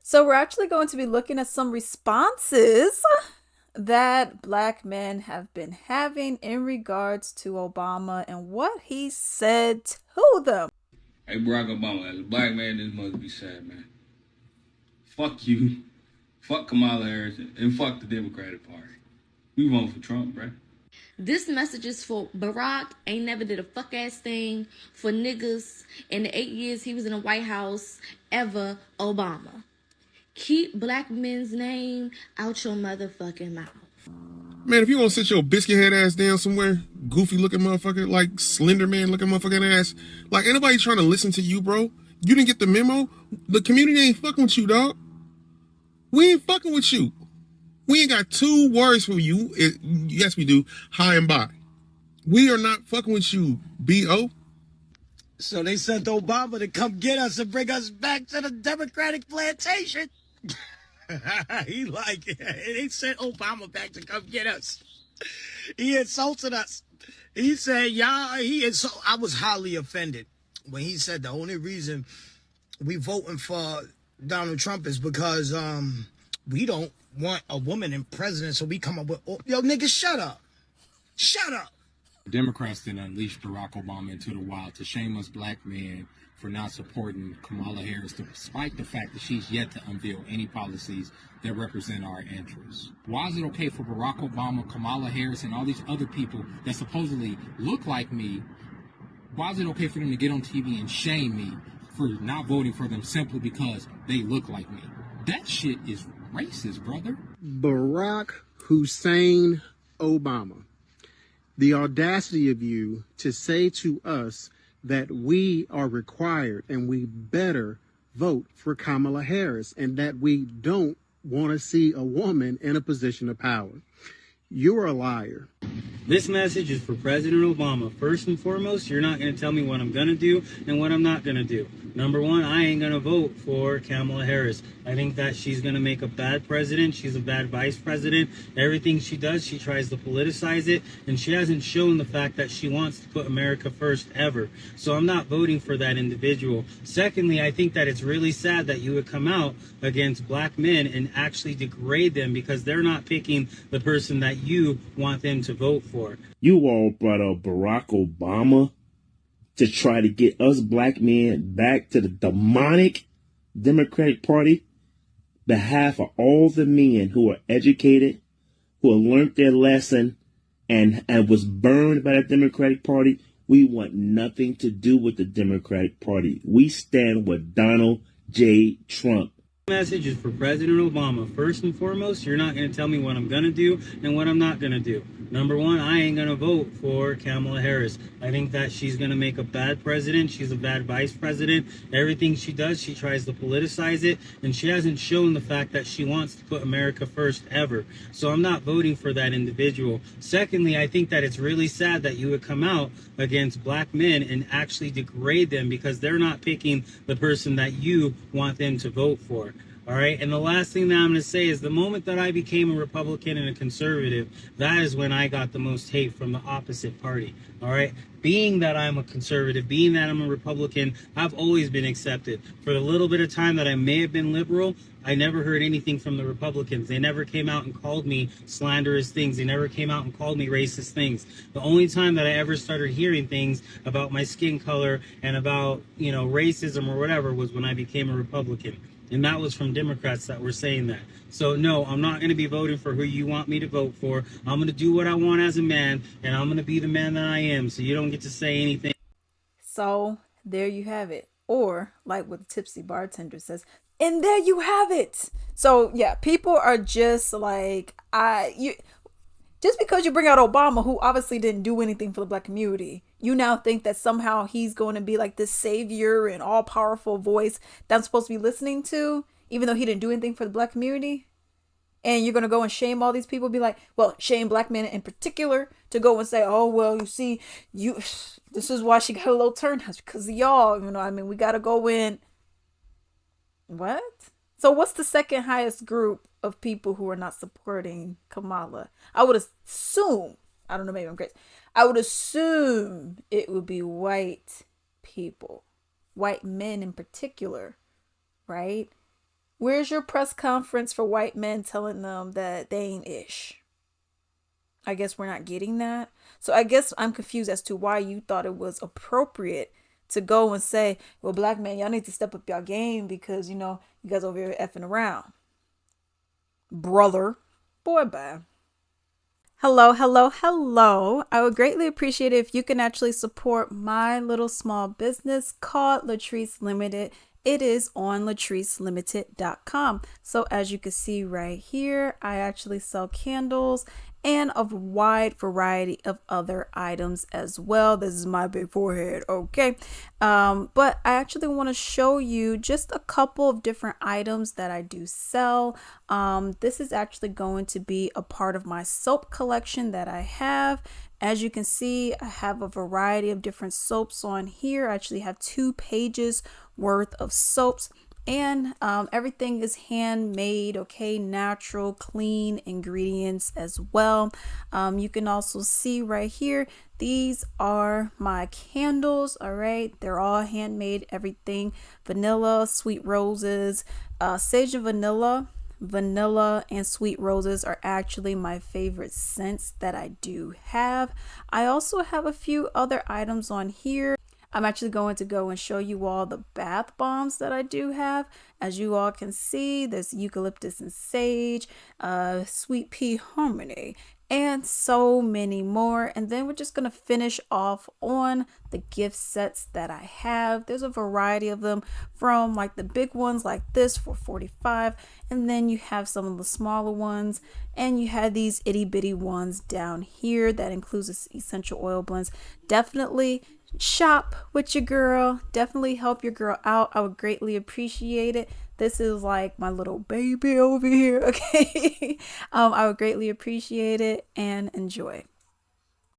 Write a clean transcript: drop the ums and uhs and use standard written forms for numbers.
So we're actually going to be looking at some responses that black men have been having in regards to Obama and what he said to them. Hey, Barack Obama, as a black man, this must be sad, man. Fuck you, fuck Kamala Harris, and fuck the Democratic Party. We vote for Trump, right? This message is for Barack. Ain't never did a fuck ass thing for niggas in the 8 years he was in the White House ever. Obama. Keep black men's name out your motherfucking mouth. Man, if you want to sit your biscuit head ass down somewhere, goofy looking motherfucker, like Slender Man looking motherfucking ass, like anybody trying to listen to you, bro? You didn't get the memo? The community ain't fucking with you, dog. We ain't fucking with you. We ain't got two words for you. Yes, we do. High and by. We are not fucking with you, B.O. So they sent Obama to come get us and bring us back to the Democratic plantation. He like they sent Obama back to come get us. He insulted us. He said, "Y'all." I was highly offended when he said the only reason we voting for Donald Trump is because we don't want a woman in president. So we come up with yo niggas, shut up. Democrats then unleashed Barack Obama into the wild to shame us black men for not supporting Kamala Harris, despite the fact that she's yet to unveil any policies that represent our interests. Why is it okay for Barack Obama, Kamala Harris, and all these other people that supposedly look like me? Why is it okay for them to get on TV and shame me for not voting for them simply because they look like me? That shit is racist, brother. Barack Hussein Obama, the audacity of you to say to us that we are required and we better vote for Kamala Harris and that we don't want to see a woman in a position of power. You're a liar. This message is for President Obama. First and foremost, you're not going to tell me what I'm going to do and what I'm not going to do. Number one, I ain't going to vote for Kamala Harris. I think that she's going to make a bad president. She's a bad vice president. Everything she does, she tries to politicize it. And she hasn't shown the fact that she wants to put America first ever. So I'm not voting for that individual. Secondly, I think that it's really sad that you would come out against black men and actually degrade them because they're not picking the person that you want them to vote for. You all brought up Barack Obama to try to get us black men back to the demonic Democratic Party, behalf of all the men who are educated, who have learned their lesson, and was burned by the Democratic Party. We want nothing to do with the Democratic Party. We stand with Donald J. Trump. Message is for President Obama. First and foremost, you're not going to tell me what I'm going to do and what I'm not going to do. Number one, I ain't going to vote for Kamala Harris. I think that she's going to make a bad president. She's a bad vice president. Everything she does, she tries to politicize it, and she hasn't shown the fact that she wants to put America first ever. So I'm not voting for that individual. Secondly, I think that it's really sad that you would come out against black men and actually degrade them because they're not picking the person that you want them to vote for. All right. And the last thing that I'm going to say is the moment that I became a Republican and a conservative, that is when I got the most hate from the opposite party. All right. Being that I'm a conservative, being that I'm a Republican, I've always been accepted. For the little bit of time that I may have been liberal, I never heard anything from the Republicans. They never came out and called me slanderous things. They never came out and called me racist things. The only time that I ever started hearing things about my skin color and about, racism or whatever was when I became a Republican. And that was from Democrats that were saying that. So, no, I'm not going to be voting for who you want me to vote for. I'm going to do what I want as a man, and I'm going to be the man that I am. So you don't get to say anything. So there you have it. Or, like what the tipsy bartender says, and there you have it. So, yeah, people are just like, just because you bring out Obama, who obviously didn't do anything for the black community, you now think that somehow he's going to be like this savior and all powerful voice that I'm supposed to be listening to, even though he didn't do anything for the black community. And you're going to go and shame all these people, be like, well, shame black men in particular, to go and say, oh, well, you see, this is why she got a low turnout because of y'all. We got to go in. What? So what's the second highest group of people who are not supporting Kamala? I would assume, I don't know, maybe I'm crazy. I would assume it would be white people, white men in particular, right? Where's your press conference for white men telling them that they ain't ish? I guess we're not getting that. So I guess I'm confused as to why you thought it was appropriate to go and say, well, black men, y'all need to step up y'all game because, you know, you guys over here effing around. Brother. Boy, bye. Hello, hello, hello. I would greatly appreciate it if you can actually support my little small business called Latrice Limited. It is on latricelimited.com. So as you can see right here, I actually sell candles and a wide variety of other items as well. This is my big forehead, okay? But I actually want to show you just a couple of different items that I do sell. This is actually going to be a part of my soap collection that I have. As you can see, I have a variety of different soaps on here. I actually have 2 pages worth of soaps, and everything is handmade, okay, natural, clean ingredients as well. You can also see right here, these are my candles. All right, they're all handmade, everything vanilla, sweet roses, sage and vanilla and sweet roses are actually my favorite scents that I do have. I also have a few other items on here. I'm actually going to go and show you all the bath bombs that I do have. As you all can see, there's eucalyptus and sage, sweet pea harmony, and so many more. And then we're just going to finish off on the gift sets that I have. There's a variety of them, from like the big ones like this for $45, and then you have some of the smaller ones, and you have these itty bitty ones down here that includes essential oil blends. Definitely shop with your girl. Definitely help your girl out. I would greatly appreciate it. This is like my little baby over here, okay? I would greatly appreciate it, and enjoy.